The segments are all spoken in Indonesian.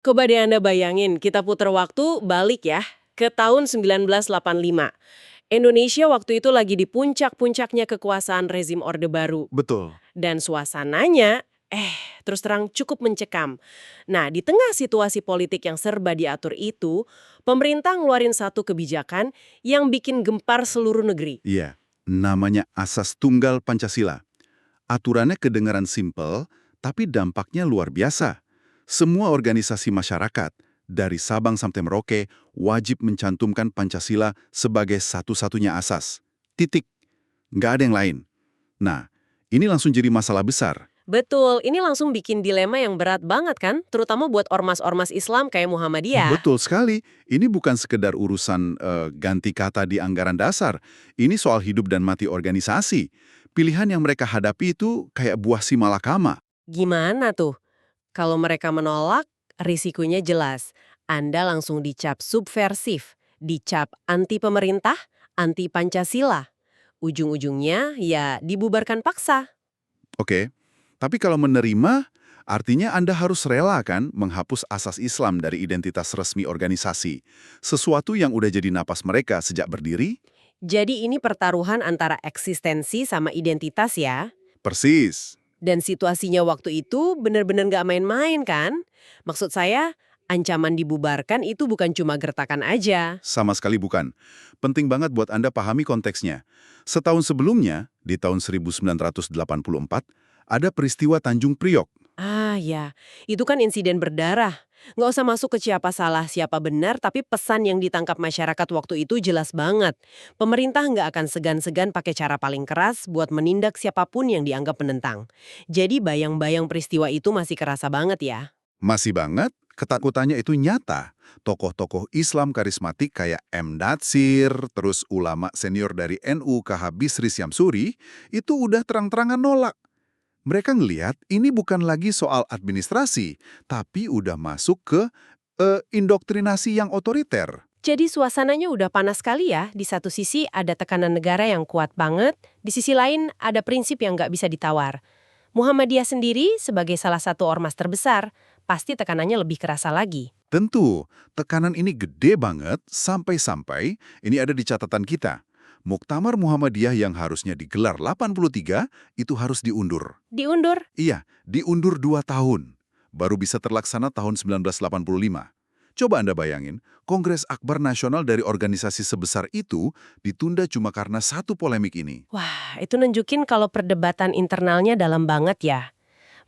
Coba deh Anda bayangin, kita putar waktu balik ya, ke tahun 1985. Indonesia waktu itu lagi di puncak-puncaknya kekuasaan rezim Orde Baru. Betul. Dan suasananya, terus terang cukup mencekam. Nah, di tengah situasi politik yang serba diatur itu, pemerintah ngeluarin satu kebijakan yang bikin gempar seluruh negeri. Iya, namanya Asas Tunggal Pancasila. Aturannya kedengaran simpel, tapi dampaknya luar biasa. Semua organisasi masyarakat, dari Sabang sampai Merauke, wajib mencantumkan Pancasila sebagai satu-satunya asas. Titik. Nggak ada yang lain. Nah, ini langsung jadi masalah besar. Betul, ini langsung bikin dilema yang berat banget kan, terutama buat ormas-ormas Islam kayak Muhammadiyah. Betul sekali. Ini bukan sekedar urusan ganti kata di anggaran dasar. Ini soal hidup dan mati organisasi. Pilihan yang mereka hadapi itu kayak buah si malakama. Gimana tuh? Kalau mereka menolak, risikonya jelas. Anda langsung dicap subversif, dicap anti pemerintah, anti Pancasila. Ujung-ujungnya ya dibubarkan paksa. Oke, tapi kalau menerima, artinya Anda harus rela kan menghapus asas Islam dari identitas resmi organisasi. Sesuatu yang udah jadi napas mereka sejak berdiri? Jadi ini pertaruhan antara eksistensi sama identitas ya. Persis. Dan situasinya waktu itu bener-bener nggak main-main kan? Maksud saya, ancaman dibubarkan itu bukan cuma gertakan aja. Sama sekali bukan. Penting banget buat Anda pahami konteksnya. Setahun sebelumnya, di tahun 1984, ada peristiwa Tanjung Priok. Ah ya, itu kan insiden berdarah. Nggak usah masuk ke siapa salah, siapa benar, tapi pesan yang ditangkap masyarakat waktu itu jelas banget. Pemerintah nggak akan segan-segan pakai cara paling keras buat menindak siapapun yang dianggap penentang. Jadi bayang-bayang peristiwa itu masih kerasa banget ya. Masih banget, ketakutannya itu nyata. Tokoh-tokoh Islam karismatik kayak M. Natsir, terus ulama senior dari NU KH Bisri Syamsuri, itu udah terang-terangan nolak. Mereka ngelihat ini bukan lagi soal administrasi, tapi udah masuk ke indoktrinasi yang otoriter. Jadi suasananya udah panas sekali ya. Di satu sisi ada tekanan negara yang kuat banget, di sisi lain ada prinsip yang nggak bisa ditawar. Muhammadiyah sendiri sebagai salah satu ormas terbesar, pasti tekanannya lebih kerasa lagi. Tentu, tekanan ini gede banget sampai-sampai ini ada di catatan kita. Muktamar Muhammadiyah yang harusnya digelar 83 itu harus diundur. Diundur. Iya, diundur 2 tahun. Baru bisa terlaksana tahun 1985. Coba Anda bayangin, Kongres Akbar Nasional dari organisasi sebesar itu ditunda cuma karena satu polemik ini. Wah, itu nunjukin kalau perdebatan internalnya dalam banget ya.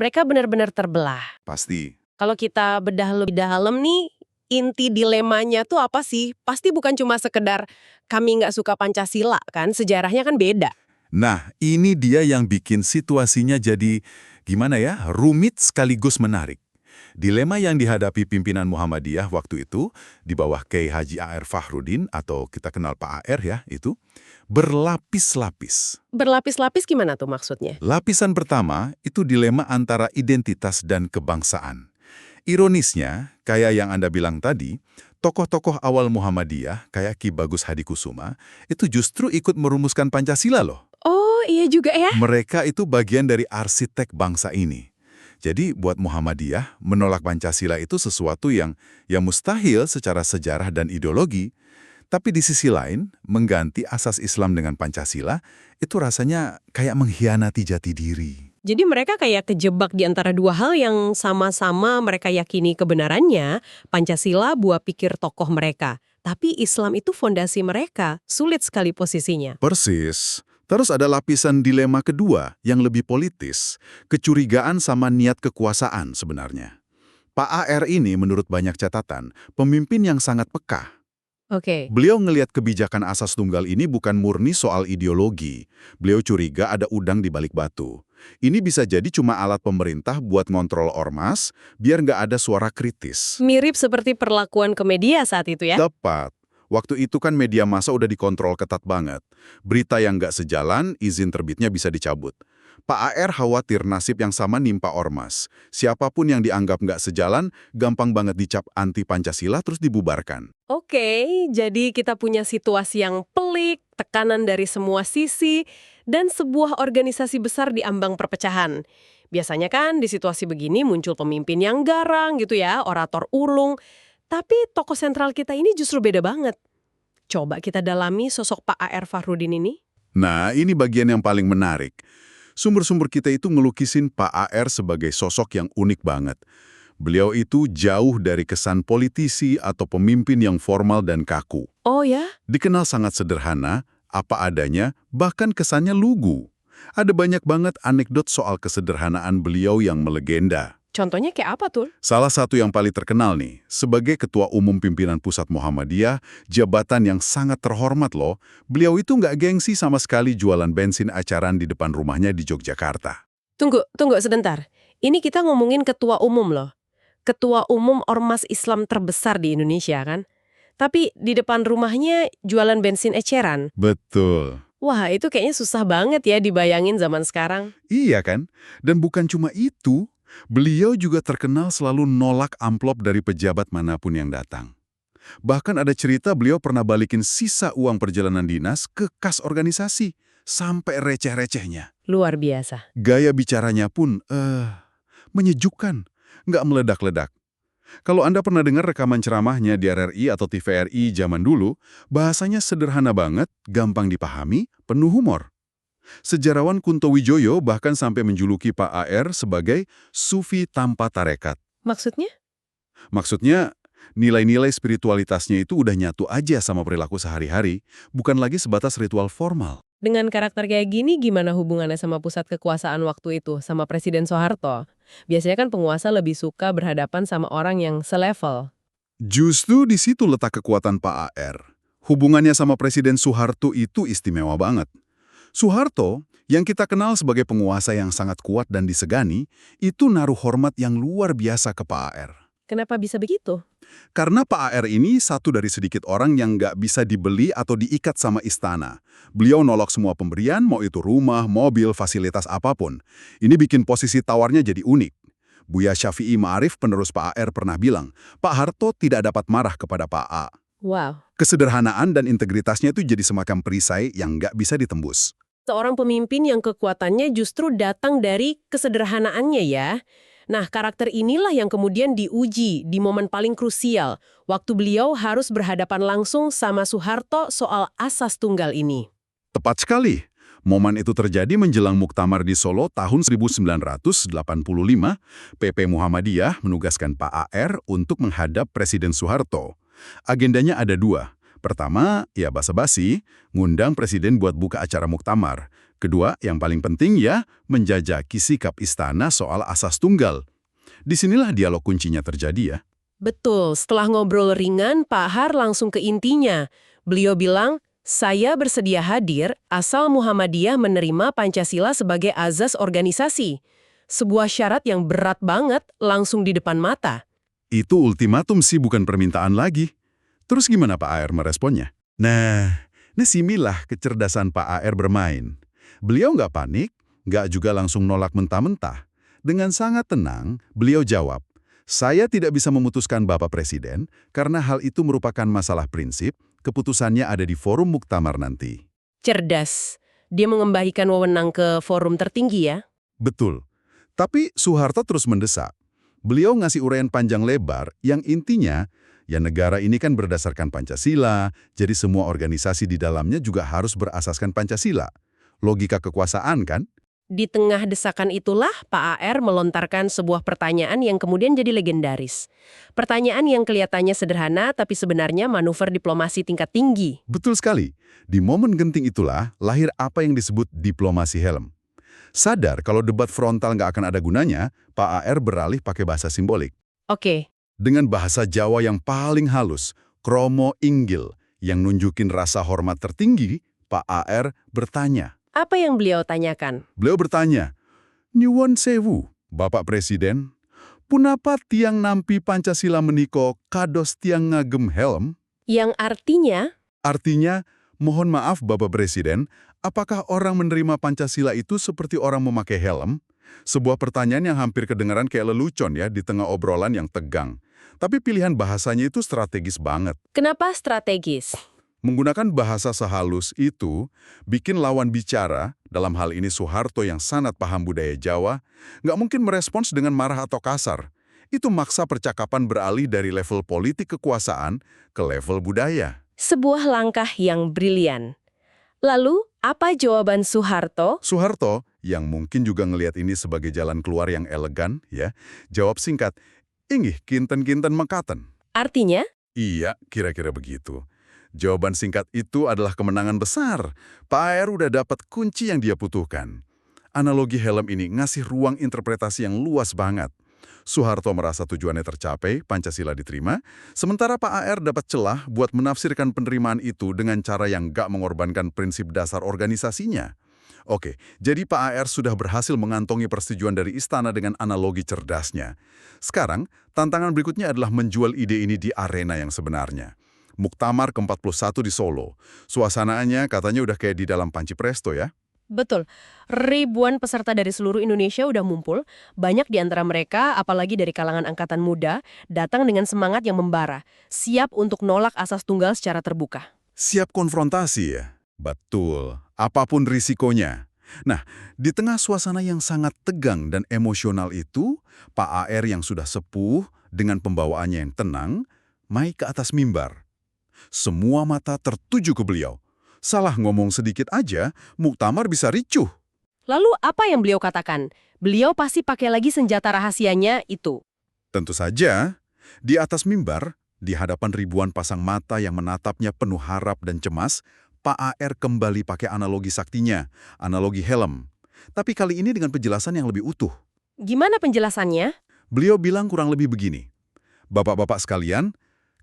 Mereka benar-benar terbelah. Pasti. Kalau kita bedah lebih dalam nih, inti dilemanya tuh apa sih? Pasti bukan cuma sekedar kami nggak suka Pancasila kan, sejarahnya kan beda. Nah, ini dia yang bikin situasinya jadi, gimana ya, rumit sekaligus menarik. Dilema yang dihadapi pimpinan Muhammadiyah waktu itu, di bawah Kiai Haji A.R. Fahrudin, atau kita kenal Pak A.R. ya, itu, berlapis-lapis. Berlapis-lapis gimana tuh maksudnya? Lapisan pertama itu dilema antara identitas dan kebangsaan. Ironisnya, kayak yang Anda bilang tadi, tokoh-tokoh awal Muhammadiyah kayak Ki Bagus Hadikusuma itu justru ikut merumuskan Pancasila loh. Oh, iya juga ya. Mereka itu bagian dari arsitek bangsa ini. Jadi buat Muhammadiyah, menolak Pancasila itu sesuatu yang mustahil secara sejarah dan ideologi. Tapi di sisi lain, mengganti asas Islam dengan Pancasila itu rasanya kayak mengkhianati jati diri. Jadi mereka kayak kejebak di antara dua hal yang sama-sama mereka yakini kebenarannya, Pancasila buah pikir tokoh mereka. Tapi Islam itu fondasi mereka, sulit sekali posisinya. Persis. Terus ada lapisan dilema kedua yang lebih politis, kecurigaan sama niat kekuasaan sebenarnya. Pak A.R. ini menurut banyak catatan, pemimpin yang sangat peka. Oke. Beliau ngelihat kebijakan asas tunggal ini bukan murni soal ideologi. Beliau curiga ada udang di balik batu. Ini bisa jadi cuma alat pemerintah buat ngontrol ormas, biar nggak ada suara kritis. Mirip seperti perlakuan ke media saat itu ya? Tepat. Waktu itu kan media massa udah dikontrol ketat banget. Berita yang nggak sejalan, izin terbitnya bisa dicabut. Pak A.R. khawatir nasib yang sama nimpa ormas. Siapapun yang dianggap nggak sejalan, gampang banget dicap anti-Pancasila terus dibubarkan. Oke, jadi kita punya situasi yang pelik, tekanan dari semua sisi, dan sebuah organisasi besar di ambang perpecahan. Biasanya kan di situasi begini muncul pemimpin yang garang gitu ya, orator ulung. Tapi tokoh sentral kita ini justru beda banget. Coba kita dalami sosok Pak A.R. Fakhrudin ini. Nah, ini bagian yang paling menarik. Sumber-sumber kita itu ngelukisin Pak AR sebagai sosok yang unik banget. Beliau itu jauh dari kesan politisi atau pemimpin yang formal dan kaku. Oh ya? Dikenal sangat sederhana, apa adanya, bahkan kesannya lugu. Ada banyak banget anekdot soal kesederhanaan beliau yang melegenda. Contohnya kayak apa tuh? Salah satu yang paling terkenal nih, sebagai Ketua Umum Pimpinan Pusat Muhammadiyah, jabatan yang sangat terhormat loh, beliau itu nggak gengsi sama sekali jualan bensin acaran di depan rumahnya di Yogyakarta. Tunggu sebentar. Ini kita ngomongin ketua umum loh. Ketua umum ormas Islam terbesar di Indonesia kan? Tapi di depan rumahnya jualan bensin eceran. Betul. Wah, itu kayaknya susah banget ya dibayangin zaman sekarang. Iya kan? Dan bukan cuma itu, beliau juga terkenal selalu nolak amplop dari pejabat manapun yang datang. Bahkan ada cerita beliau pernah balikin sisa uang perjalanan dinas ke kas organisasi, sampai receh-recehnya. Luar biasa. Gaya bicaranya pun, menyejukkan, nggak meledak-ledak. Kalau Anda pernah dengar rekaman ceramahnya di RRI atau TVRI zaman dulu, bahasanya sederhana banget, gampang dipahami, penuh humor. Sejarawan Kunto Wijoyo bahkan sampai menjuluki Pak AR sebagai sufi tanpa tarekat. Maksudnya? Maksudnya, nilai-nilai spiritualitasnya itu udah nyatu aja sama perilaku sehari-hari, bukan lagi sebatas ritual formal. Dengan karakter kayak gini, gimana hubungannya sama pusat kekuasaan waktu itu, sama Presiden Soeharto? Biasanya kan penguasa lebih suka berhadapan sama orang yang selevel. Justru di situ letak kekuatan Pak AR. Hubungannya sama Presiden Soeharto itu istimewa banget. Soeharto, yang kita kenal sebagai penguasa yang sangat kuat dan disegani, itu naruh hormat yang luar biasa ke Pak AR. Kenapa bisa begitu? Karena Pak AR ini satu dari sedikit orang yang nggak bisa dibeli atau diikat sama istana. Beliau nolak semua pemberian, mau itu rumah, mobil, fasilitas apapun. Ini bikin posisi tawarnya jadi unik. Buya Syafi'i Ma'arif, penerus Pak AR, pernah bilang, Pak Harto tidak dapat marah kepada Pak A. Wow. Kesederhanaan dan integritasnya itu jadi semacam perisai yang nggak bisa ditembus. Seorang pemimpin yang kekuatannya justru datang dari kesederhanaannya ya. Nah, karakter inilah yang kemudian diuji di momen paling krusial, waktu beliau harus berhadapan langsung sama Soeharto soal asas tunggal ini. Tepat sekali. Momen itu terjadi menjelang Muktamar di Solo tahun 1985. PP Muhammadiyah menugaskan Pak AR untuk menghadap Presiden Soeharto. Agendanya ada dua. Pertama, ya basa-basi, ngundang Presiden buat buka acara Muktamar. Kedua, yang paling penting ya, menjajaki sikap istana soal asas tunggal. Disinilah dialog kuncinya terjadi ya. Betul, setelah ngobrol ringan, Pak Har langsung ke intinya. Beliau bilang, saya bersedia hadir asal Muhammadiyah menerima Pancasila sebagai azas organisasi. Sebuah syarat yang berat banget langsung di depan mata. Itu ultimatum sih, bukan permintaan lagi. Terus gimana Pak AR meresponnya? Nah, similah kecerdasan Pak AR bermain. Beliau nggak panik, nggak juga langsung nolak mentah-mentah. Dengan sangat tenang, beliau jawab, saya tidak bisa memutuskan Bapak Presiden karena hal itu merupakan masalah prinsip, keputusannya ada di forum Muktamar nanti. Cerdas. Dia mengembalikan wewenang ke forum tertinggi ya? Betul. Tapi Soeharto terus mendesak. Beliau ngasih uraian panjang lebar yang intinya, ya negara ini kan berdasarkan Pancasila, jadi semua organisasi di dalamnya juga harus berasaskan Pancasila. Logika kekuasaan kan? Di tengah desakan itulah Pak AR melontarkan sebuah pertanyaan yang kemudian jadi legendaris. Pertanyaan yang kelihatannya sederhana tapi sebenarnya manuver diplomasi tingkat tinggi. Betul sekali. Di momen genting itulah lahir apa yang disebut diplomasi helm. Sadar kalau debat frontal nggak akan ada gunanya, Pak AR beralih pakai bahasa simbolik. Oke, Dengan bahasa Jawa yang paling halus, kromo inggil, yang nunjukin rasa hormat tertinggi, Pak AR bertanya. apa yang beliau tanyakan? Beliau bertanya, Nyuwun sewu, Bapak Presiden, punapa tiang nampi Pancasila meniko kados tiang ngagem helm? Yang artinya, Artinya, mohon maaf Bapak Presiden, apakah orang menerima Pancasila itu seperti orang memakai helm? Sebuah pertanyaan yang hampir kedengaran kayak lelucon ya di tengah obrolan yang tegang. Tapi pilihan bahasanya itu strategis banget. kenapa strategis? Menggunakan bahasa sehalus itu, bikin lawan bicara, dalam hal ini Soeharto yang sangat paham budaya Jawa, nggak mungkin merespons dengan marah atau kasar. Itu maksa percakapan beralih dari level politik kekuasaan ke level budaya. Sebuah langkah yang brilian. Lalu, apa jawaban Soeharto? Soeharto, yang mungkin juga ngelihat ini sebagai jalan keluar yang elegan, ya, jawab singkat, "Inggih, kinten-kinten mekaten." Artinya, Iya, kira-kira begitu. Jawaban singkat itu adalah kemenangan besar. Pak AR udah dapat kunci yang dia butuhkan. Analogi helm ini ngasih ruang interpretasi yang luas banget. Soeharto merasa tujuannya tercapai, Pancasila diterima, sementara Pak AR dapat celah buat menafsirkan penerimaan itu dengan cara yang gak mengorbankan prinsip dasar organisasinya. Oke, jadi Pak AR sudah berhasil mengantongi persetujuan dari istana dengan analogi cerdasnya. Sekarang, tantangan berikutnya adalah menjual ide ini di arena yang sebenarnya. Muktamar ke-41 di Solo. Suasananya katanya udah kayak di dalam Panci Presto ya. betul, ribuan peserta dari seluruh Indonesia udah mumpul, banyak di antara mereka, apalagi dari kalangan angkatan muda, datang dengan semangat yang membara, siap untuk nolak asas tunggal secara terbuka. Siap konfrontasi ya? Betul, apapun risikonya. Nah, di tengah suasana yang sangat tegang dan emosional itu, Pak AR yang sudah sepuh dengan pembawaannya yang tenang, naik ke atas mimbar. Semua mata tertuju ke beliau. Salah ngomong sedikit aja, muktamar bisa ricuh. Lalu apa yang beliau katakan? Beliau pasti pakai lagi senjata rahasianya itu. Tentu saja, di atas mimbar, di hadapan ribuan pasang mata yang menatapnya penuh harap dan cemas, Pak AR kembali pakai analogi saktinya, analogi helm. Tapi kali ini dengan penjelasan yang lebih utuh. Gimana penjelasannya? Beliau bilang kurang lebih begini, "Bapak-bapak sekalian,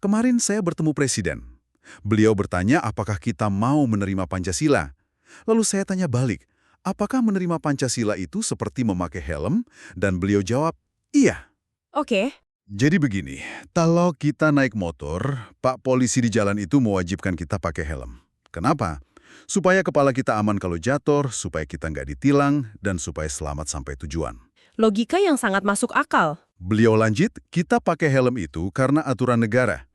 kemarin saya bertemu Presiden. Beliau bertanya apakah kita mau menerima Pancasila. Lalu saya tanya balik, apakah menerima Pancasila itu seperti memakai helm? Dan beliau jawab, iya." Oke, Jadi begini, kalau kita naik motor, Pak Polisi di jalan itu mewajibkan kita pakai helm. Kenapa? Supaya kepala kita aman kalau jatuh, supaya kita nggak ditilang, dan supaya selamat sampai tujuan. logika yang sangat masuk akal. Beliau lanjut, kita pakai helm itu karena aturan negara.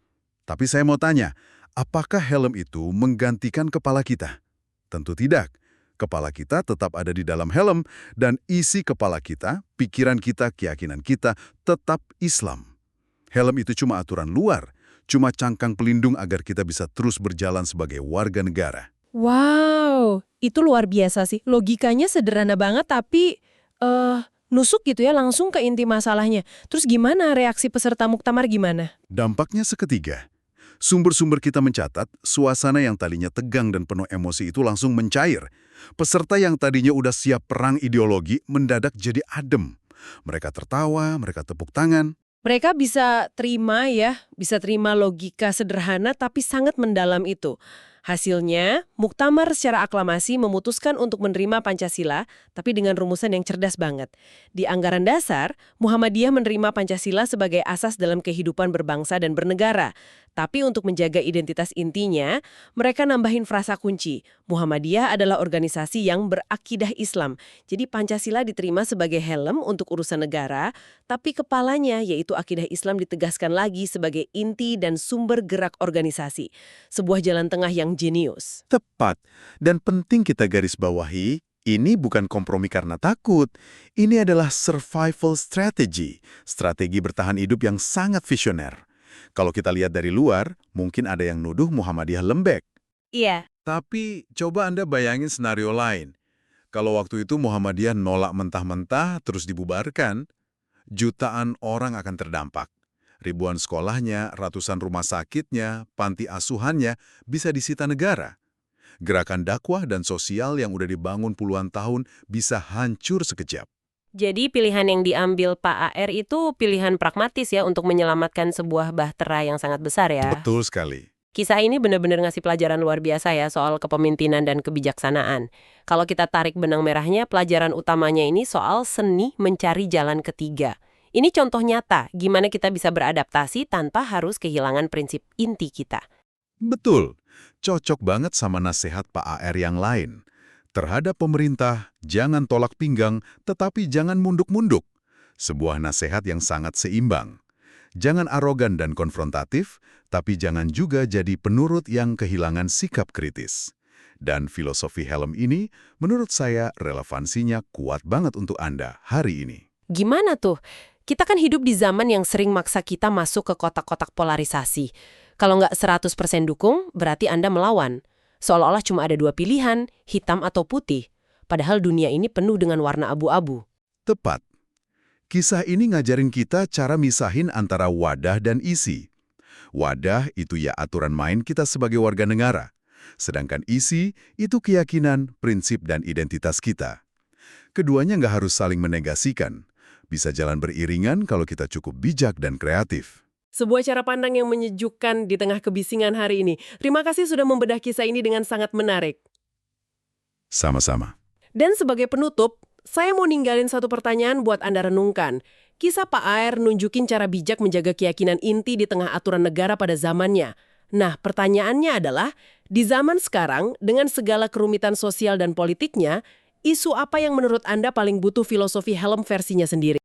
Tapi saya mau tanya, apakah helm itu menggantikan kepala kita? Tentu tidak. Kepala kita tetap ada di dalam helm, dan isi kepala kita, pikiran kita, keyakinan kita, tetap Islam. Helm itu cuma aturan luar, cuma cangkang pelindung agar kita bisa terus berjalan sebagai warga negara. Wow, itu luar biasa sih. Logikanya sederhana banget tapi nusuk gitu ya langsung ke inti masalahnya. Terus gimana reaksi peserta muktamar gimana? Dampaknya seketiga. Sumber-sumber kita mencatat, suasana yang tadinya tegang dan penuh emosi itu langsung mencair. Peserta yang tadinya udah siap perang ideologi mendadak jadi adem. Mereka tertawa, mereka tepuk tangan. Mereka bisa terima ya, bisa terima logika sederhana tapi sangat mendalam itu. Hasilnya, muktamar secara aklamasi memutuskan untuk menerima Pancasila, tapi dengan rumusan yang cerdas banget. Di anggaran dasar, Muhammadiyah menerima Pancasila sebagai asas dalam kehidupan berbangsa dan bernegara. Tapi untuk menjaga identitas intinya, mereka nambahin frasa kunci. Muhammadiyah adalah organisasi yang berakidah Islam. Jadi Pancasila diterima sebagai helm untuk urusan negara, tapi kepalanya, yaitu akidah Islam ditegaskan lagi sebagai inti dan sumber gerak organisasi. Sebuah jalan tengah yang jenius. Tepat. Dan penting kita garis bawahi, ini bukan kompromi karena takut. Ini adalah survival strategy, strategi bertahan hidup yang sangat visioner. Kalau kita lihat dari luar, mungkin ada yang nuduh Muhammadiyah lembek. Iya. Tapi coba Anda bayangin senario lain. Kalau waktu itu Muhammadiyah nolak mentah-mentah terus dibubarkan, jutaan orang akan terdampak. Ribuan sekolahnya, ratusan rumah sakitnya, panti asuhannya bisa disita negara. Gerakan dakwah dan sosial yang udah dibangun puluhan tahun bisa hancur sekejap. Jadi pilihan yang diambil Pak AR itu pilihan pragmatis ya untuk menyelamatkan sebuah bahtera yang sangat besar ya. Betul sekali. Kisah ini benar-benar ngasih pelajaran luar biasa ya soal kepemimpinan dan kebijaksanaan. Kalau kita tarik benang merahnya, pelajaran utamanya ini soal seni mencari jalan ketiga. Ini contoh nyata gimana kita bisa beradaptasi tanpa harus kehilangan prinsip inti kita. Betul. Cocok banget sama nasihat Pak AR yang lain. Terhadap pemerintah, jangan tolak pinggang, tetapi jangan munduk-munduk. Sebuah nasihat yang sangat seimbang. Jangan arogan dan konfrontatif, tapi jangan juga jadi penurut yang kehilangan sikap kritis. Dan filosofi helm ini, menurut saya relevansinya kuat banget untuk Anda hari ini. Gimana tuh? Kita kan hidup di zaman yang sering maksa kita masuk ke kotak-kotak polarisasi. Kalau nggak 100% dukung, berarti Anda melawan. Seolah-olah cuma ada dua pilihan, hitam atau putih. Padahal dunia ini penuh dengan warna abu-abu. Tepat. Kisah ini ngajarin kita cara misahin antara wadah dan isi. Wadah itu ya aturan main kita sebagai warga negara. Sedangkan isi itu keyakinan, prinsip, dan identitas kita. Keduanya nggak harus saling menegasikan. Bisa jalan beriringan kalau kita cukup bijak dan kreatif. Sebuah cara pandang yang menyejukkan di tengah kebisingan hari ini. Terima kasih sudah membedah kisah ini dengan sangat menarik. Sama-sama. Dan sebagai penutup, saya mau ninggalin satu pertanyaan buat Anda renungkan. Kisah Pak AR nunjukin cara bijak menjaga keyakinan inti di tengah aturan negara pada zamannya. Nah, pertanyaannya adalah, di zaman sekarang, dengan segala kerumitan sosial dan politiknya, isu apa yang menurut Anda paling butuh filosofi helm versinya sendiri?